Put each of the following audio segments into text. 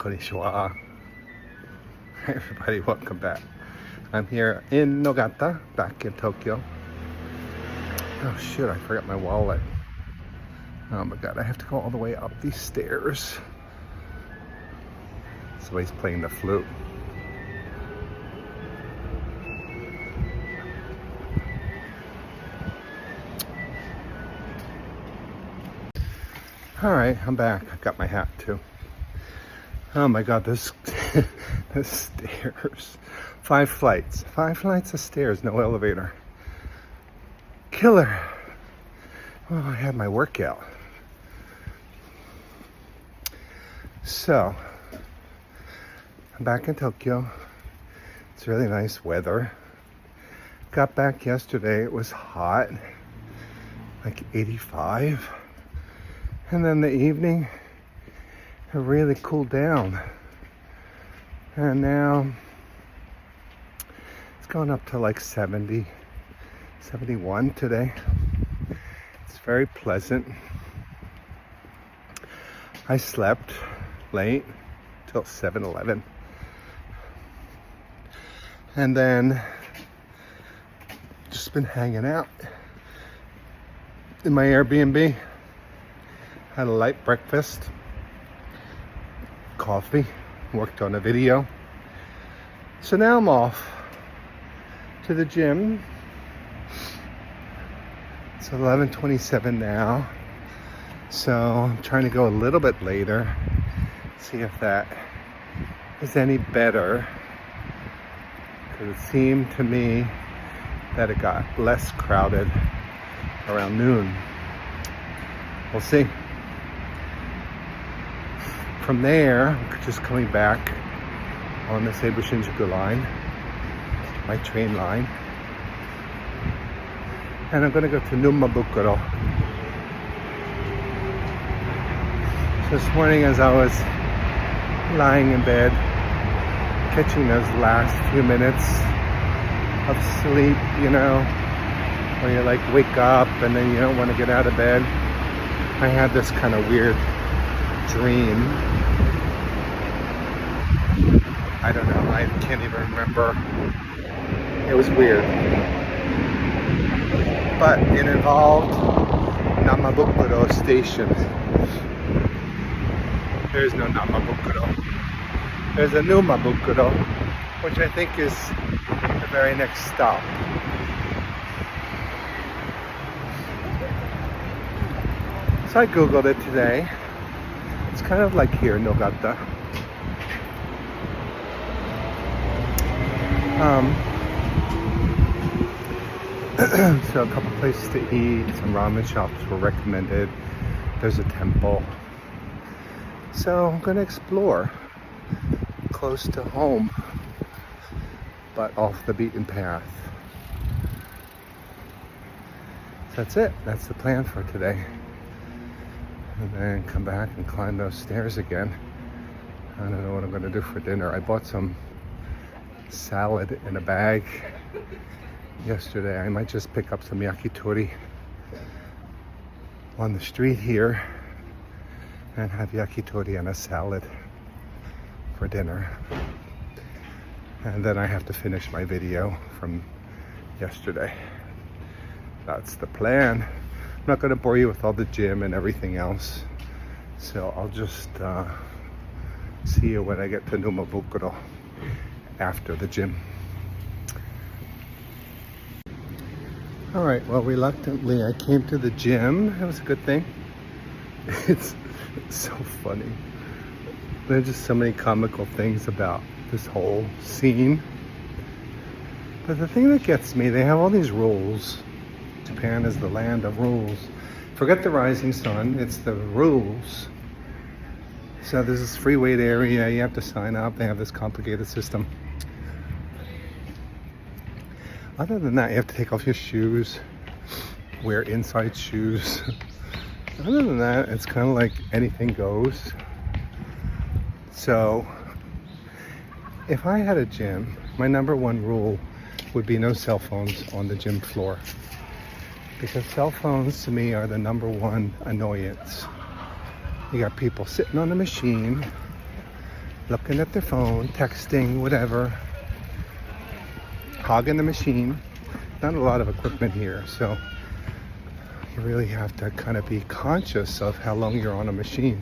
Konnichiwa. Hey everybody, welcome back. I'm here in Nogata, back in Tokyo. Oh shit, I forgot my wallet. Oh my god, I have to go all the way up these stairs. Somebody's playing the flute. Alright, I'm back. I got my hat too. Oh my god, this the stairs. 5 flights. 5 flights of stairs, no elevator. Killer. Oh, I had my workout. So, I'm back in Tokyo. It's really nice weather. Got back yesterday, it was hot. Like 85. And then the evening, it really cooled down. And now, it's gone up to like 70, 71 today. It's very pleasant. I slept late till 7-11. And then, just been hanging out in my Airbnb. Had a light breakfast, coffee, worked on a video. So now I'm off to the gym. It's 11:27 now. So I'm trying to go a little bit later, see if that is any better. Because it seemed to me that it got less crowded around noon. We'll see. From there, just coming back on the Seibu-Shinjuku line, my train line. And I'm gonna go to Numabukuro. So this morning as I was lying in bed, catching those last few minutes of sleep, you know, where you like wake up and then you don't want to get out of bed. I had this kind of weird dream. I don't know, I can't even remember. It was weird. But it involved Numabukuro station. There's no Numabukuro. There's a Numabukuro, which I think is the very next stop. So I googled it today. It's kind of like here in Nogata. So a couple places to eat, some ramen shops were recommended. There's a temple. So I'm gonna explore close to home, but off the beaten path. So that's it. That's the plan for today. And then come back and climb those stairs again. I don't know what I'm gonna do for dinner. I bought some salad in a bag yesterday. I might just pick up some yakitori on the street here and have yakitori and a salad for dinner. And then I have to finish my video from yesterday. That's the plan. I'm not going to bore you with all the gym and everything else. So I'll just see you when I get to Numabukuro after the gym. Alright, well reluctantly I came to the gym. That was a good thing. It's so funny. There's just so many comical things about this whole scene. But the thing that gets me, they have all these rules. Japan is the land of rules. Forget the rising sun, it's the rules. So there's this free weight area, you have to sign up, they have this complicated system. Other than that, you have to take off your shoes, wear inside shoes. Other than that, it's kind of like anything goes. So, if I had a gym, my number one rule would be no cell phones on the gym floor. Because cell phones to me are the number one annoyance. You got people sitting on the machine, looking at their phone, texting, whatever, hogging the machine. Not a lot of equipment here, so you really have to kind of be conscious of how long you're on a machine.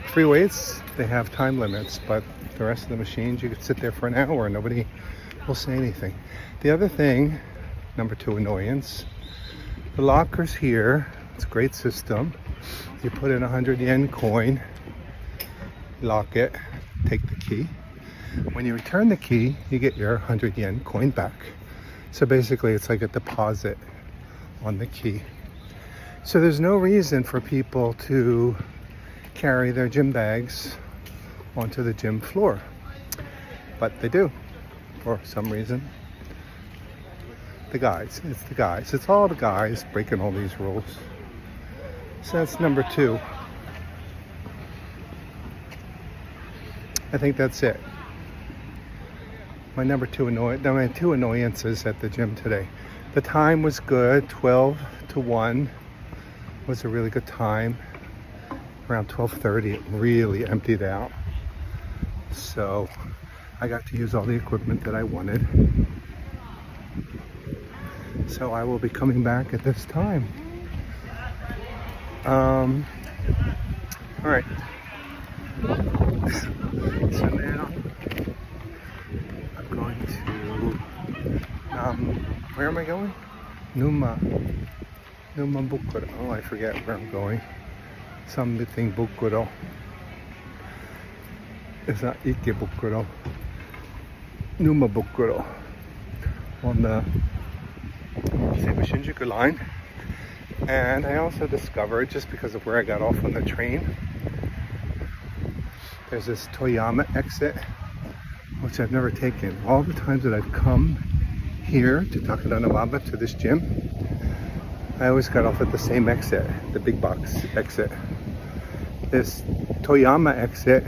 Free weights, they have time limits, but the rest of the machines, you could sit there for an hour and nobody will say anything. The other thing, number 2 annoyance, the lockers here, it's a great system. You put in a 100 yen coin, lock it, take the key. When you return the key, you get your 100 yen coin back. So basically it's like a deposit on the key. So there's no reason for people to carry their gym bags onto the gym floor, but they do for some reason. It's all the guys breaking all these rules. So that's number 2. I think that's it. My two annoyances at the gym today. The time was good, 12 to 1 was a really good time. Around 12:30 it really emptied out. So I got to use all the equipment that I wanted. So I will be coming back at this time. All right. So now I'm going to, where am I going? Numabukuro. Oh, I forget where I'm going. Something Bukuro. It's not Ikebukuro. Numabukuro. On the Seibu-Shinjuku line. And I also discovered, just because of where I got off on the train, there's this Toyama exit, which I've never taken. All the times that I've come here to Numabukuro to this gym, I always got off at the same exit, the big box exit. This Toyama exit,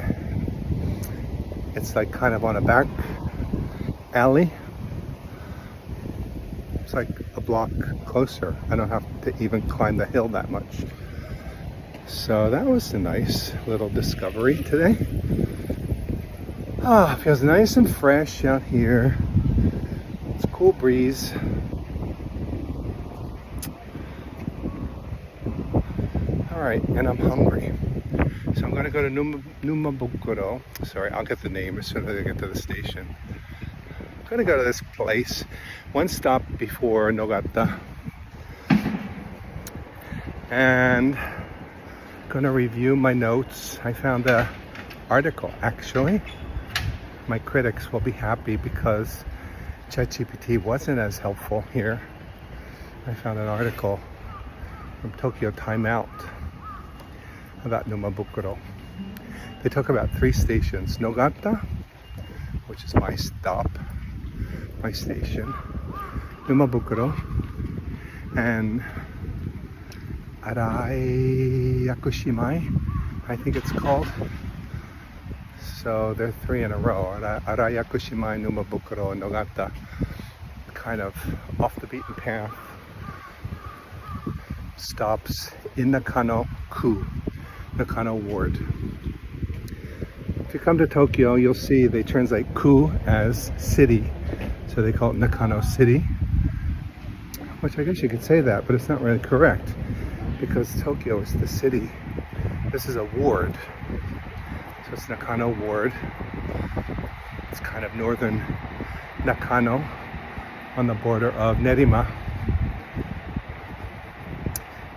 it's like kind of on a back alley. It's like a block closer. I don't have to even climb the hill that much. So that was a nice little discovery today. It feels nice and fresh out here. It's a cool breeze. All right, and I'm hungry. So I'm gonna go to Numabukuro. Sorry, I'll get the name as soon as I get to the station. I'm gonna go to this place, one stop before Nogata. And gonna review my notes. I found an article, actually. My critics will be happy because ChatGPT wasn't as helpful here. I found an article from Tokyo Time Out about Numabukuro. They talk about 3 stations: Nogata, which is my stop, my station, Numabukuro, and Arayakushimai, I think it's called. So they're 3 in a row: Arayakushimai, Numabukuro, and Nogata. Kind of off the beaten path stops in Nakano-ku, Nakano Ward. If you come to Tokyo, you'll see they translate ku as city, so they call it Nakano City, which I guess you could say that, but it's not really correct because Tokyo is the city. This is a ward, so it's Nakano Ward. It's kind of northern Nakano on the border of Nerima.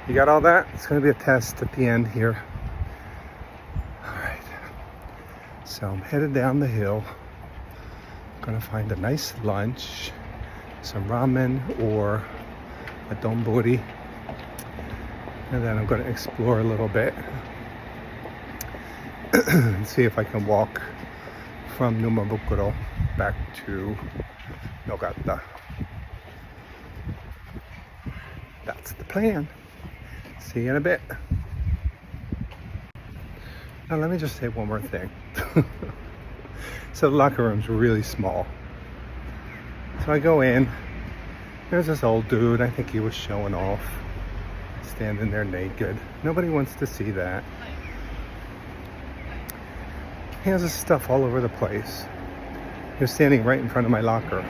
You got all that? It's going to be a test at the end here. All right. So I'm headed down the hill. I'm going to find a nice lunch, some ramen or a donburi. And then I'm going to explore a little bit and see if I can walk from Numabukuro back to Nogata. That's the plan. See you in a bit. Now let me just say one more thing. So the locker room's really small. So I go in, there's this old dude, I think he was showing off, standing there naked. Nobody wants to see that. He has his stuff all over the place. He was standing right in front of my locker.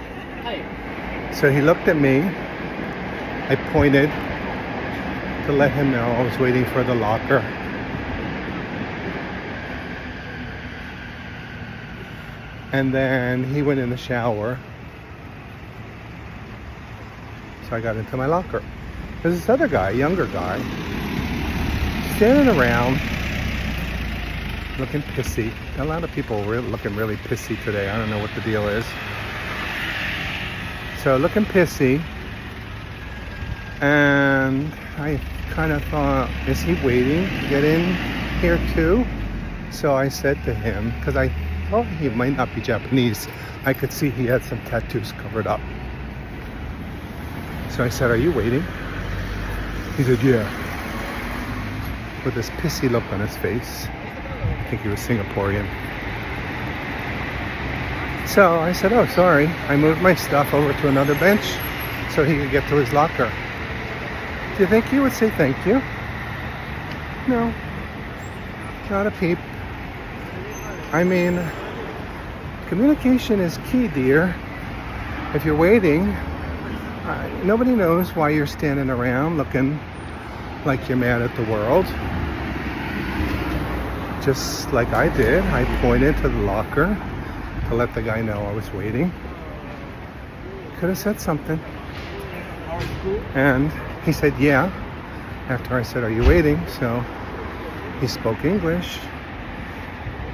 So he looked at me. I pointed to let him know I was waiting for the locker. And then he went in the shower. So I got into my locker. There's this other guy, younger guy, standing around looking pissy. A lot of people looking really pissy today. I don't know what the deal is. So looking pissy. And I kind of thought, is he waiting to get in here too? So I said to him, because I thought he might not be Japanese. I could see he had some tattoos covered up. So I said, are you waiting? He said, yeah. With this pissy look on his face. I think he was Singaporean. So I said, oh, sorry. I moved my stuff over to another bench so he could get to his locker. Do you think he would say thank you? No. Not a peep. I mean, communication is key, dear. If you're waiting, nobody knows why you're standing around looking like you're mad at the world. Just like I did, I pointed to the locker to let the guy know I was waiting. Could have said something. And he said, yeah, after I said, are you waiting? So he spoke English.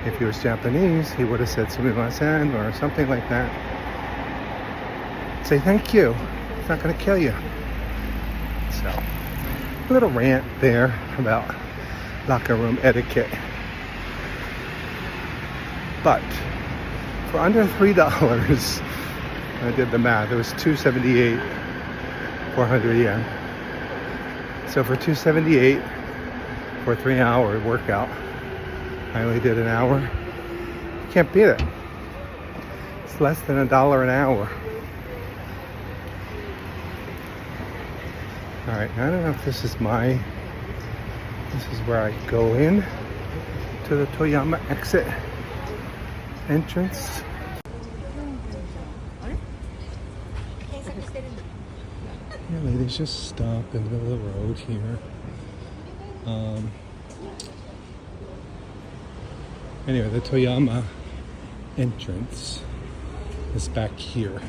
If he was Japanese, he would have said sumimasen or something like that. Say thank you. It's not going to kill you. So, a little rant there about locker room etiquette. But for under $3, I did the math. It was $278, 400 yen. So for $278 for a 3-hour workout, I only did an hour. You can't beat it. It's less than $1 an hour. All right, I don't know if this is where I go in to the Toyama exit entrance. Yeah, ladies, just stop in the middle of the road here. Anyway, the Toyama entrance is back here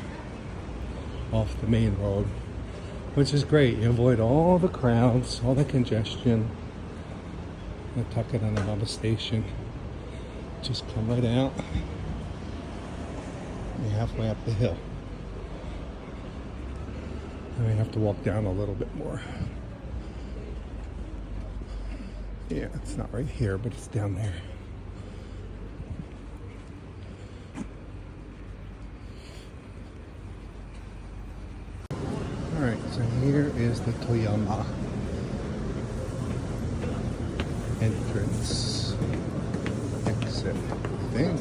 off the main road, which is great. You avoid all the crowds, all the congestion. The Nakano station. Just come right out. You're halfway up the hill. And we have to walk down a little bit more. Yeah, it's not right here, but it's down there. Alright, so here is the Toyama entrance exit thing.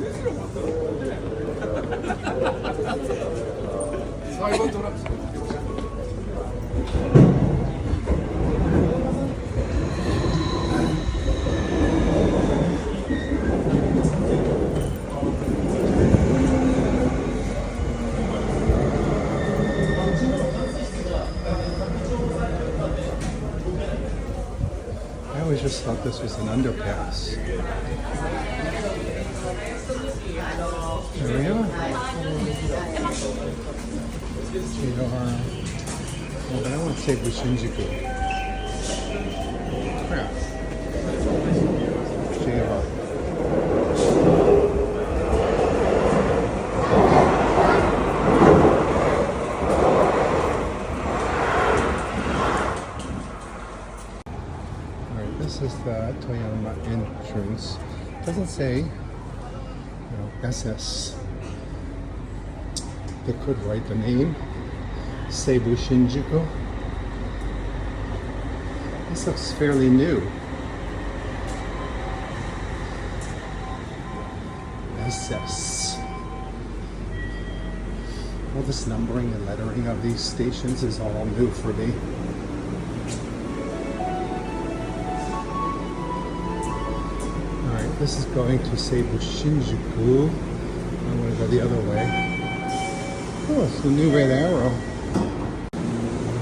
I always just thought this was an underpass. There we are. Well, but I want Seibu-Shinjuku. Crap. Alright, this is the Toyama entrance. Doesn't say, SS. They could write the name. Seibu-Shinjuku. This looks fairly new. SS. All this numbering and lettering of these stations is all new for me. Alright, This is going to Seibu-Shinjuku. I want to go the other way. Oh, it's the new red arrow.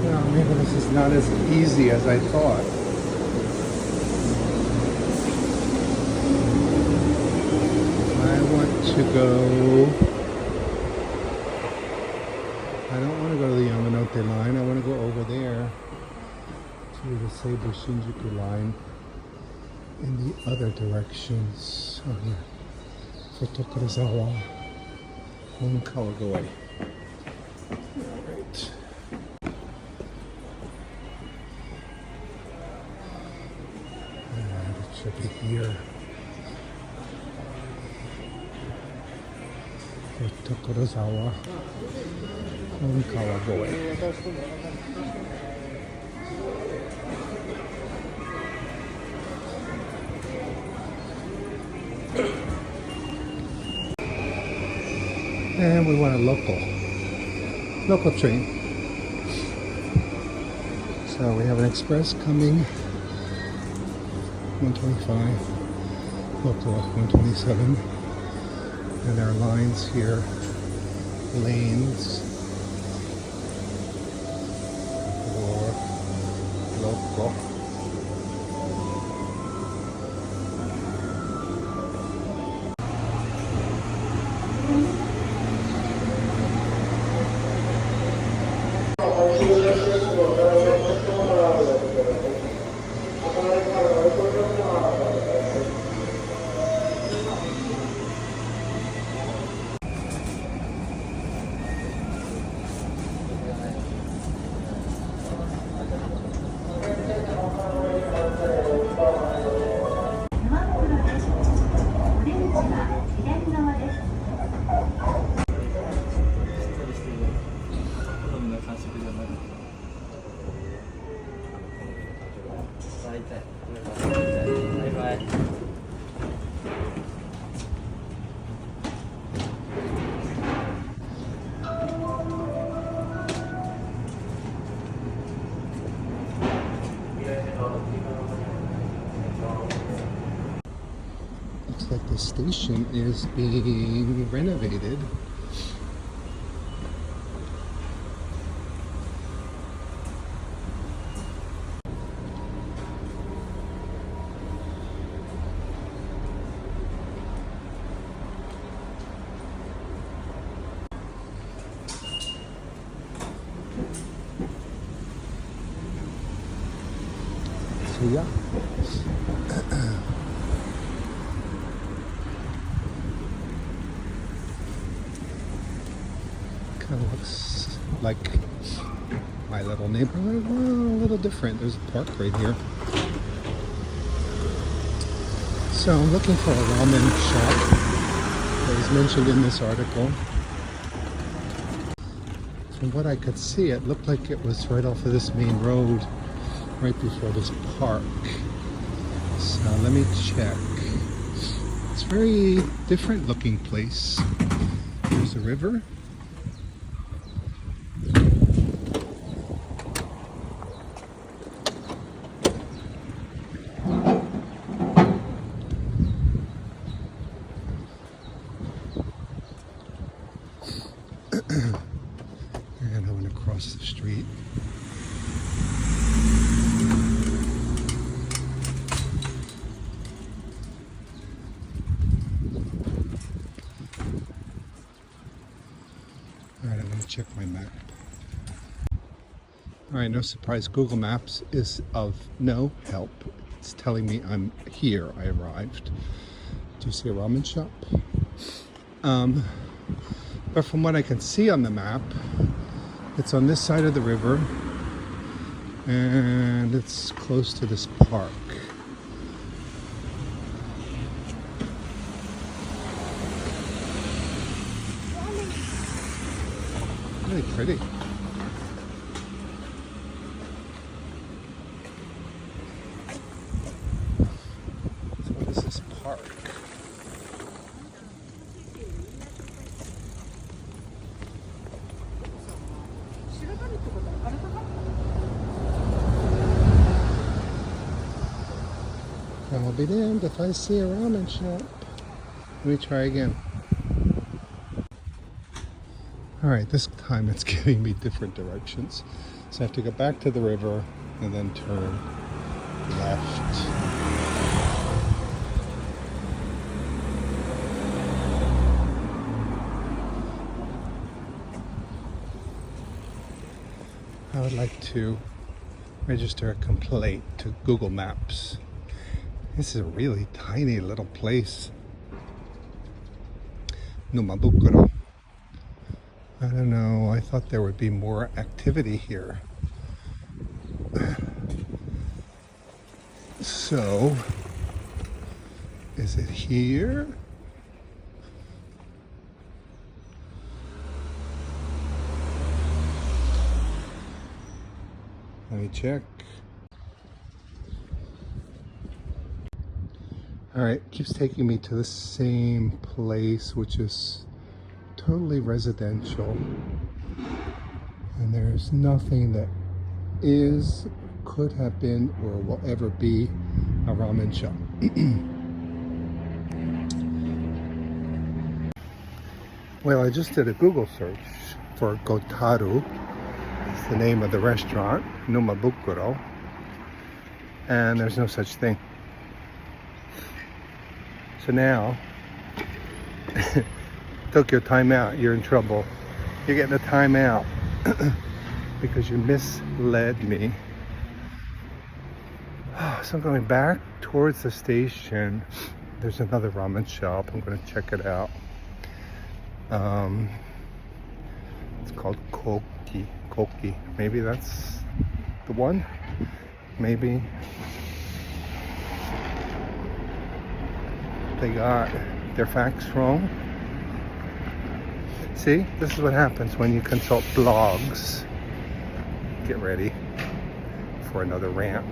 Well, maybe this is not as easy as I thought. I want to go... I don't want to go to the Yamanote line. I want to go over there to the Seibu-Shinjuku line in the other directions. Oh, here. For Tokorozawa. Home Kawagoi. Alright. And it should be here. For Tokorozawa. Home Kawagoi. And we want a local train. So we have an express coming, 125, local 127, and our lines here, lanes for local. Looks like the station is being renovated. So yeah. Kind of looks like my little neighborhood. Well, a little different. There's a park right here. So I'm looking for a ramen shop that was mentioned in this article. From what I could see, it looked like it was right off of this main road, right before this park. So let me check. It's a very different looking place. There's a river. And I want to cross the street. Alright, I'm going to check my map. Alright, no surprise, Google Maps is of no help. It's telling me I'm here, I arrived. Do you see a ramen shop? But from what I can see on the map, it's on this side of the river and it's close to this park. Really pretty. So what is this park? I'll be damned if I see a ramen shop. Let me try again. Alright, this time it's giving me different directions. So I have to go back to the river and then turn left. I would like to register a complaint to Google Maps. This is a really tiny little place. Numabukuro. I don't know, I thought there would be more activity here. So, is it here? Let me check. Alright, keeps taking me to the same place, which is totally residential. And there's nothing that is, could have been, or will ever be a ramen shop. Well, I just did a Google search for Gotaru. It's the name of the restaurant, Numabukuro. And there's no such thing. So now, took your time out, you're in trouble. You're getting a time out because you misled me. So I'm going back towards the station. There's another ramen shop. I'm going to check it out. It's called Koki. Maybe that's the one. Maybe. They got their facts wrong. See, this is what happens when you consult blogs. Get ready for another rant.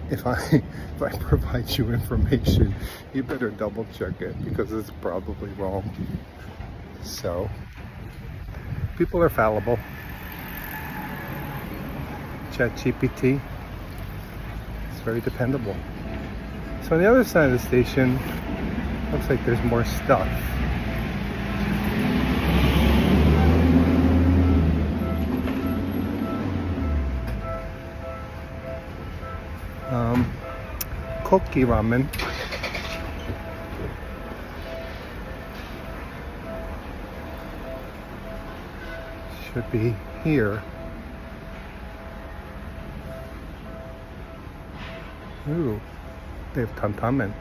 If I provide you information, you better double check it because it's probably wrong. So, people are fallible. ChatGPT, it's very dependable. So on the other side of the station, looks like there's more stuff. Koki ramen. Should be here. Ooh, they have TanTanMen.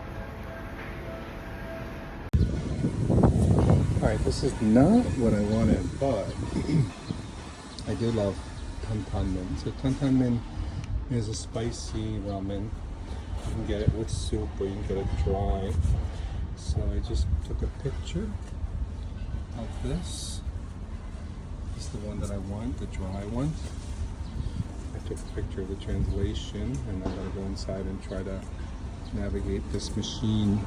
Alright, this is not what I wanted, but I do love TanTanMen. So TanTanMen is a spicy ramen. You can get it with soup or you can get it dry. So I just took a picture of this. This is the one that I want, the dry one. I took a picture of the translation and I'm going to go inside and try to navigate this machine.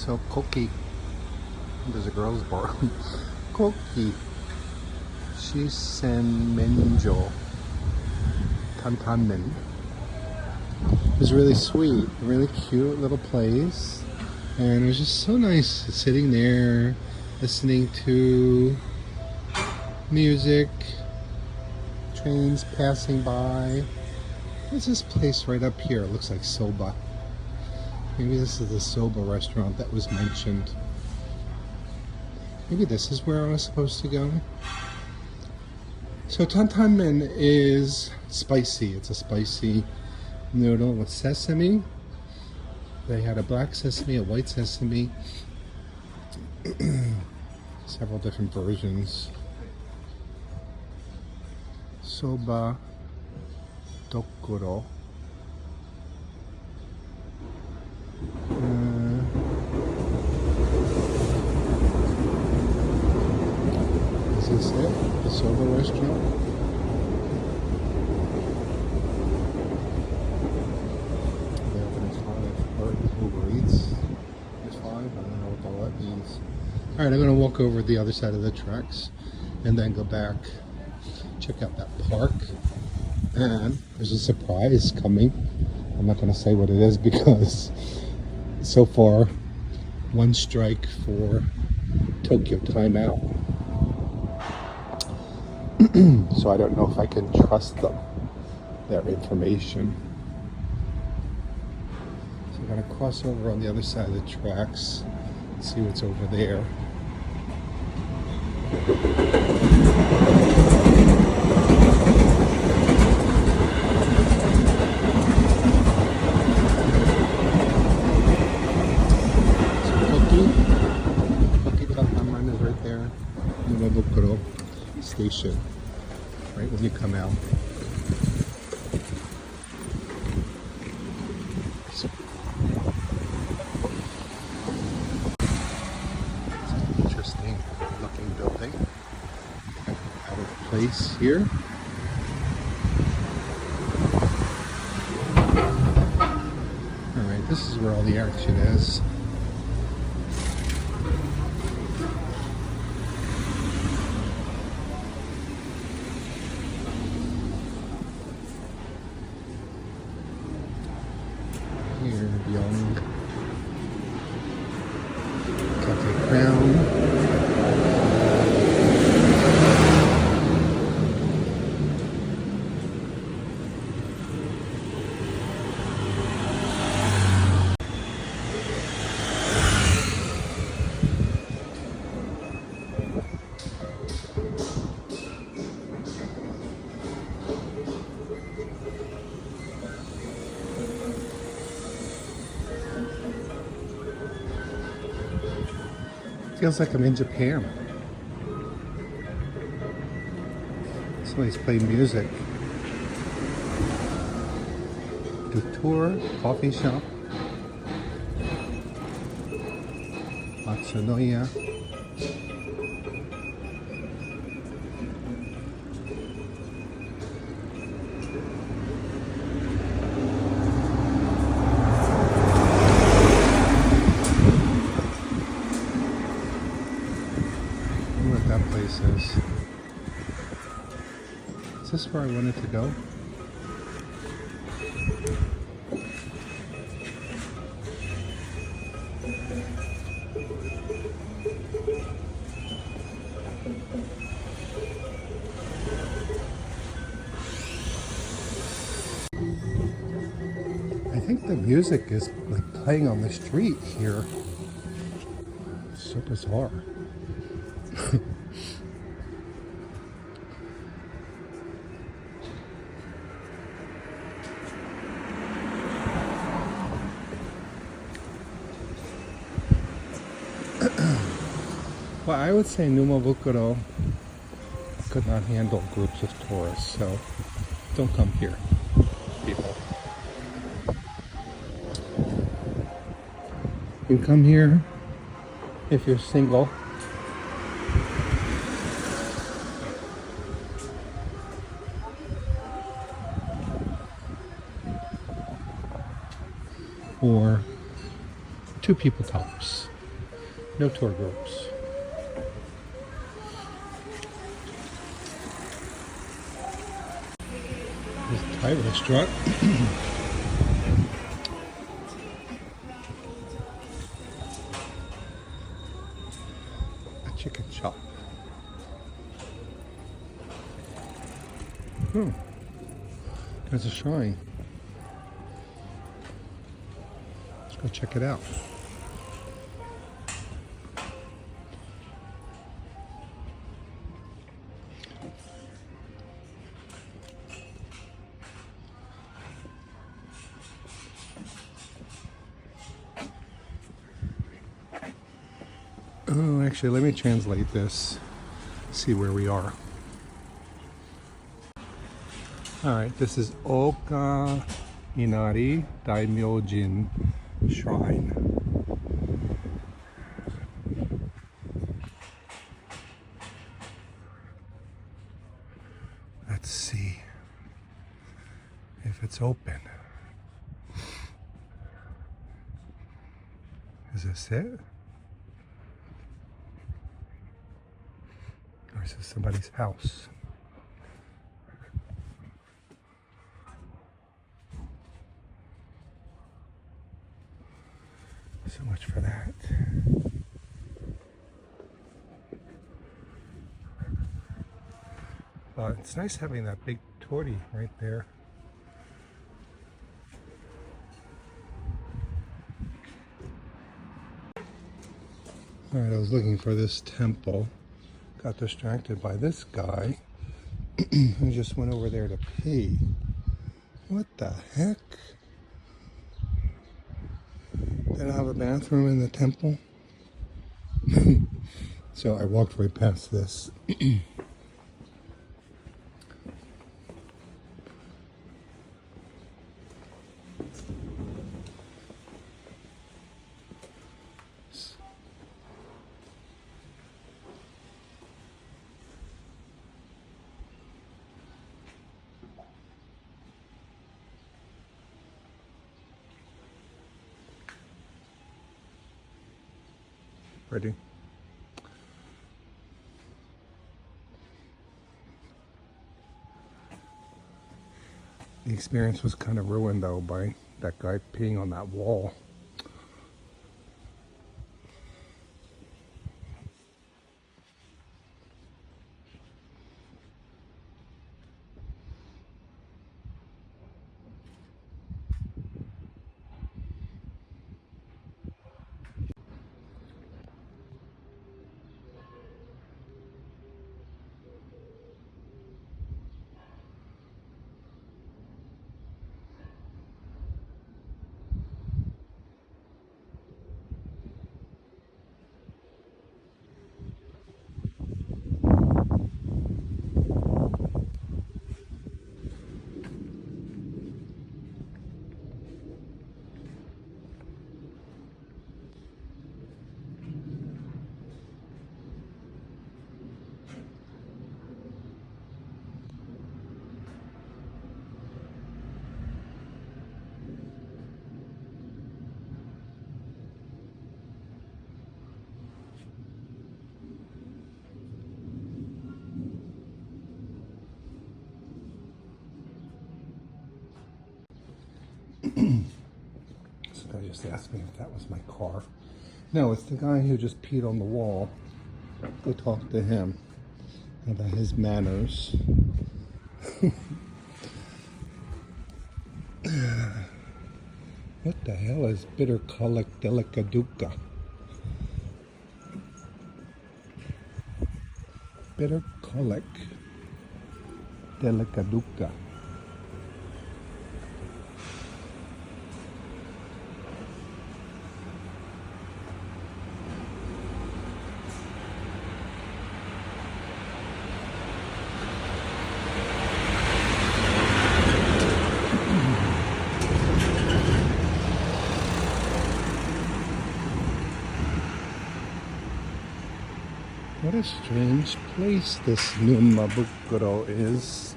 So Koki, there's a girl's bar. Koki, Shisen TanTanMen. It was really sweet, really cute little place, and it was just so nice sitting there, listening to music, trains passing by. What's this place right up here? It looks like soba. Maybe this is the soba restaurant that was mentioned. Maybe this is where I was supposed to go. So TanTanMen is spicy. It's a spicy noodle with sesame. They had a black sesame, a white sesame, several different versions. Soba Dokuro. Is this it? The soba restaurant? Uber Eats is 5. I don't know what all that means. Alright, I'm going to walk over the other side of the tracks and then go back, check out that park. And there's a surprise coming. I'm not going to say what it is because so far, one strike for Tokyo timeout. So I don't know if I can trust them, their information. I'm going to cross over on the other side of the tracks, see what's over there. So TanTanMen is right there. Numabukuro station, right when you come out. Place here. Alright, this is where all the action is. Here, Young Cafe Crown. Feels like I'm in Japan. Somebody's playing music. Tour coffee shop. Matsunoya. What that place is this where I wanted to go? I think the music is like playing on the street here. It's so bizarre. Well, I would say Numabukuro could not handle groups of tourists, so don't come here, people. You come here if you're single. Or 2 people tops. No tour groups. This Thai restaurant. A chicken shop. There's a shrine. Let's go check it out. Oh, actually, let me translate this. See where we are. Alright, this is Oka Inari Daimyojin Shrine. Let's see if it's open. Is this it? Or is this somebody's house? So much for that. It's nice having that big torii right there. Alright, I was looking for this temple. Got distracted by this guy who just went over there to pee. What the heck? They don't have a bathroom in the temple? So I walked right past this. Ready? The experience was kind of ruined though by that guy peeing on that wall. This guy just asked me if that was my car. No, it's the guy who just peed on the wall. Go talk to him about his manners. What the hell is bitter colic delicaduca? Bitter colic delicaduca. What a strange place this Numabukuro is.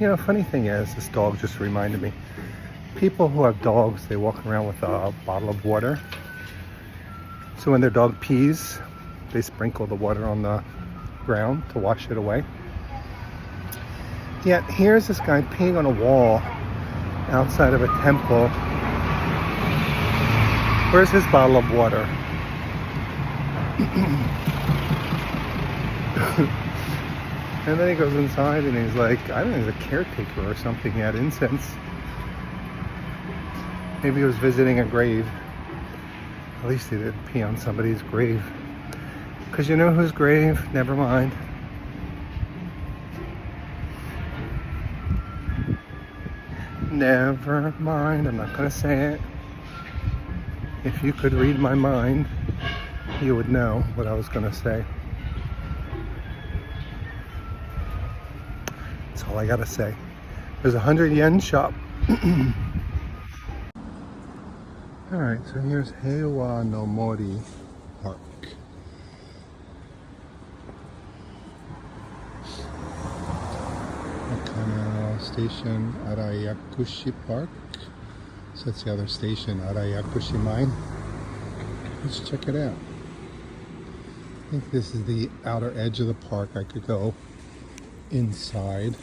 You know, funny thing is, this dog just reminded me. People who have dogs, they walk around with a bottle of water. So when their dog pees, they sprinkle the water on the ground to wash it away. Yet here's this guy peeing on a wall outside of a temple. Where's his bottle of water? And then he goes inside and he's like, I don't know, he's a caretaker or something. He had incense. Maybe he was visiting a grave. At least he didn't pee on somebody's grave. Because you know whose grave? Never mind. Never mind. I'm not going to say it. If you could read my mind, you would know what I was going to say. That's all I got to say. There's a 100 yen shop. Alright, so here's Heiwa no Mori Park. Nakano Station, Arayakushi Park. So that's the other station, Arayakushi Mine. Let's check it out. I think this is the outer edge of the park. I could go inside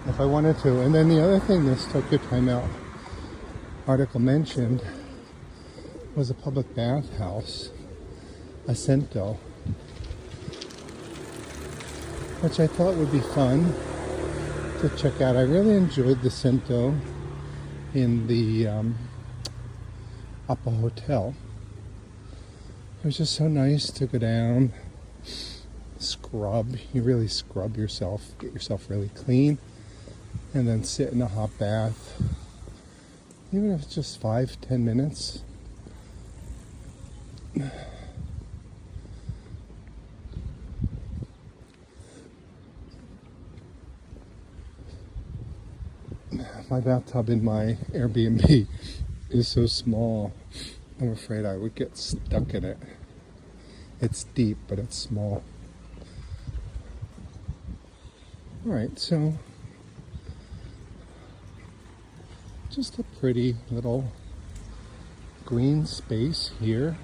if I wanted to. And then the other thing this Tokyo Timeout article mentioned was a public bathhouse, a Sento, which I thought would be fun to check out. I really enjoyed the Sento in the Appa Hotel. It was just so nice to go down, scrub. You really scrub yourself, get yourself really clean, and then sit in a hot bath. Even if it's just 5-10 minutes. My bathtub in my Airbnb is so small, I'm afraid I would get stuck in it. It's deep, but it's small. Alright, so just a pretty little green space here.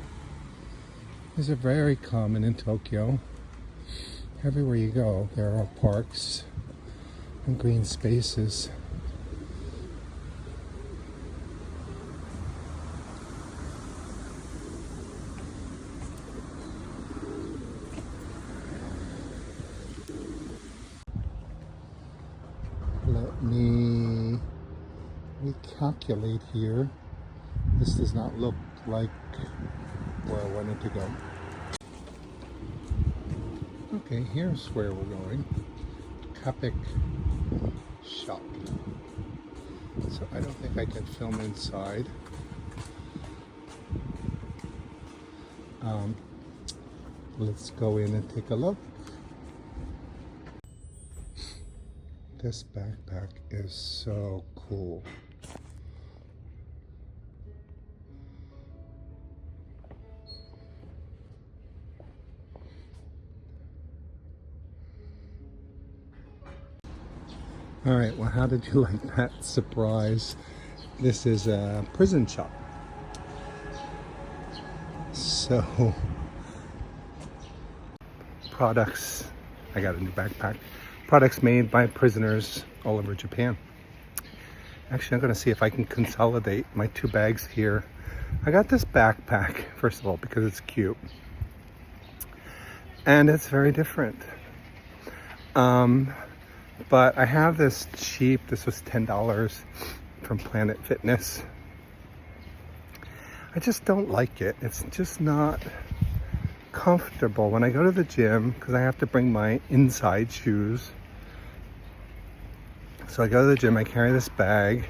These are very common in Tokyo. Everywhere you go, there are parks and green spaces. Let me recalculate here. This does not look like where I wanted to go. Okay, here's where we're going. Kapek shop. So I don't think I can film inside. Let's go in and take a look. This backpack is so cool. All right, well, how did you like that surprise? This is a prison shop. So, products, I got a new backpack. Products made by prisoners all over Japan. Actually, I'm gonna see if I can consolidate my two bags here. I got this backpack, first of all, because it's cute. And it's very different. But I have this cheap, this was $10 from Planet Fitness. I just don't like it. It's just not comfortable. When I go to the gym, because I have to bring my inside shoes. So I go to the gym, I carry this bag,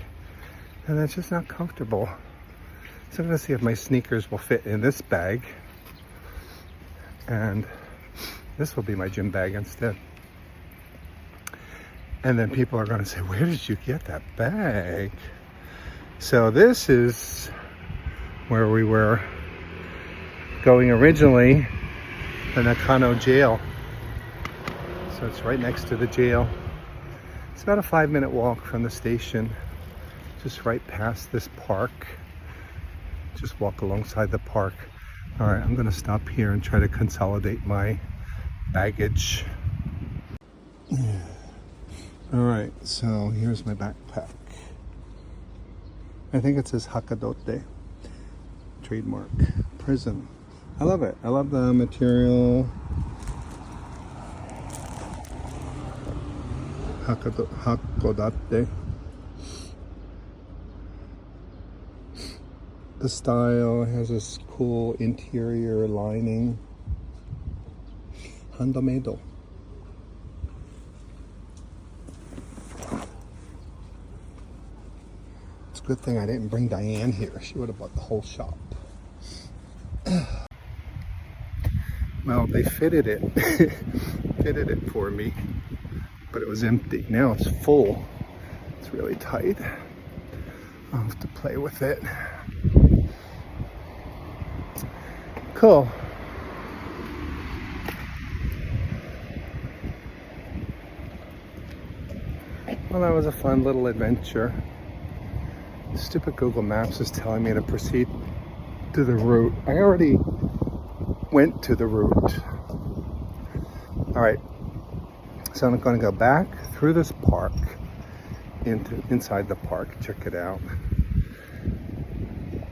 and it's just not comfortable. So I'm gonna see if my sneakers will fit in this bag. And this will be my gym bag instead. And then people are gonna say, where did you get that bag? So this is where we were going originally, the Nakano jail. So it's right next to the jail. It's about a 5-minute walk from the station, just right past this park. Just walk alongside the park. All right, I'm gonna stop here and try to consolidate my baggage. All right, so here's my backpack. I think it says Hakadote, trademark, prison. I love it. I love the material. Hakodate. The style has this cool interior lining. Handmade. It's a good thing I didn't bring Diane here. She would have bought the whole shop. Well, they fitted it. Fitted it for me, but it was empty. Now it's full. It's really tight. I'll have to play with it. Cool. Well, that was a fun little adventure. Stupid Google Maps is telling me to proceed to the route. I already went to the route. All right, so I'm going to go back through this park inside the park, check it out,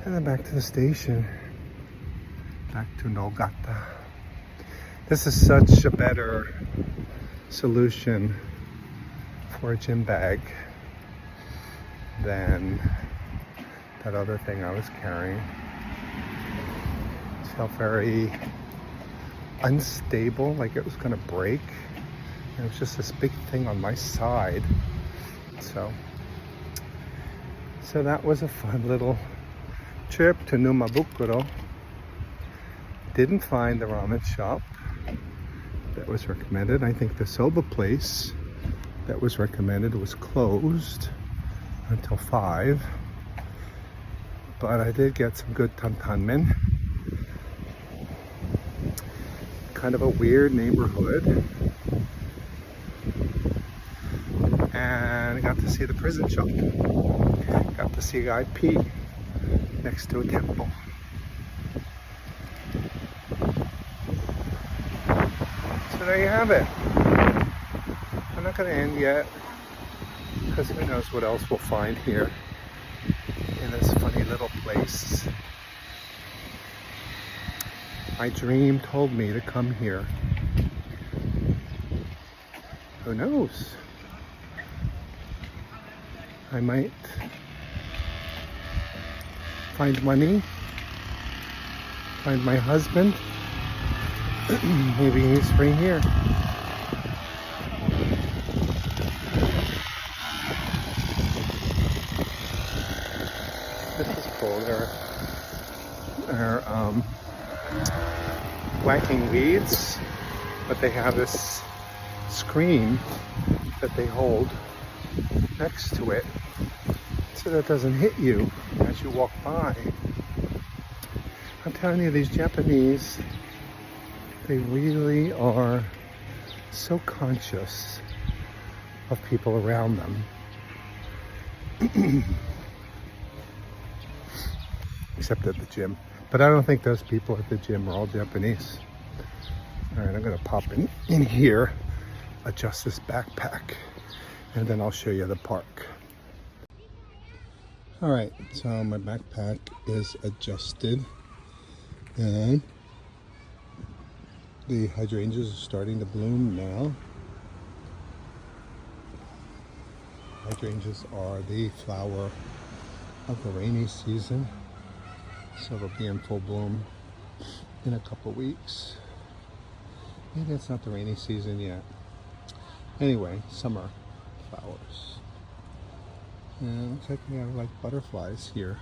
and then back to the station, back to Nogata. This is such a better solution for a gym bag than that other thing I was carrying. It felt very unstable, like it was gonna break. And it was just this big thing on my side. So that was a fun little trip to Numabukuro. Didn't find the ramen shop that was recommended. I think the soba place that was recommended was closed until 5. But I did get some good TanTanMen. Kind of a weird neighborhood. And I got to see the prison shop. Got to see a guy pee next to a temple. So there you have it. I'm not going to end yet, because who knows what else we'll find here in this funny little place. My dream told me to come here. Who knows? I might find money, find my husband. Maybe he's free here. This is cool. They're whacking weeds, but they have this screen that they hold next to it so that it doesn't hit you as you walk by. I'm telling you, these Japanese, they really are so conscious of people around them. Except at the gym. But I don't think those people at the gym are all Japanese. All right, I'm gonna pop in here, adjust this backpack, and then I'll show you the park. All right, so my backpack is adjusted, and the hydrangeas are starting to bloom now. Hydrangeas are the flower of the rainy season, so they'll be in full bloom in a couple weeks. Maybe it's not the rainy season yet. Anyway, summer flowers. And it looks like we have like butterflies here.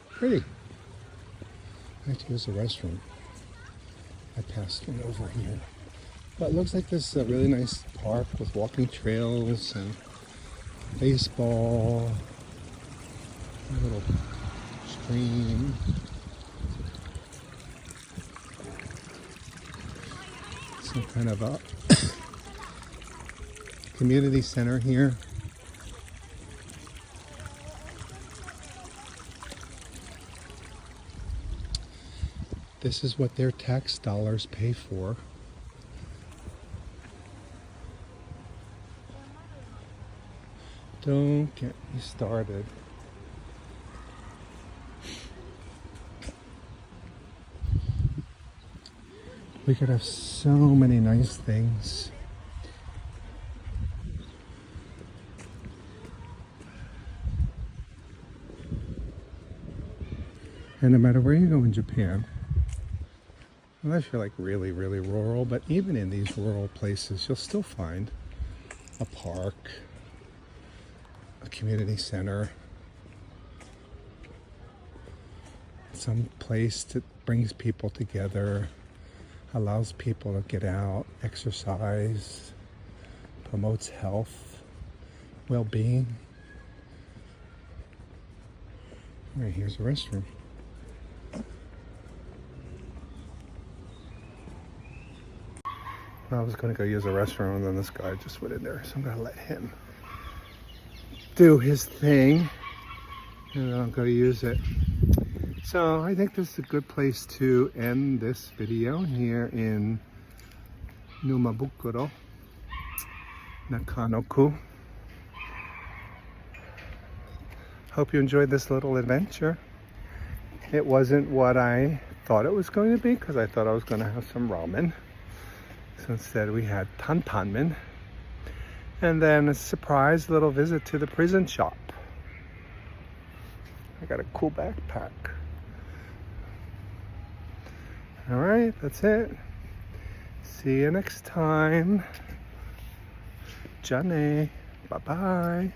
Pretty. Actually, here's a restaurant. I passed one over here. But it looks like this is a really nice park with walking trails and baseball. A little stream. kind of a community center here. This is what their tax dollars pay for. Don't get me started. We could have so many nice things. And no matter where you go in Japan, unless you're like really, really rural, but even in these rural places, you'll still find a park, a community center, some place that brings people together, allows people to get out, exercise, promotes health, well-being. All right, here's a restroom. I was going to go use a restroom, and then this guy just went in there, so I'm going to let him do his thing, and then I'll go use it. So I think this is a good place to end this video here in Numabukuro, Nakano. Hope you enjoyed this little adventure. It wasn't what I thought it was going to be, because I thought I was going to have some ramen. So instead we had TanTanMen, and then a surprise little visit to the prison shop. I got a cool backpack. All right, that's it. See you next time. Jane. Bye-bye.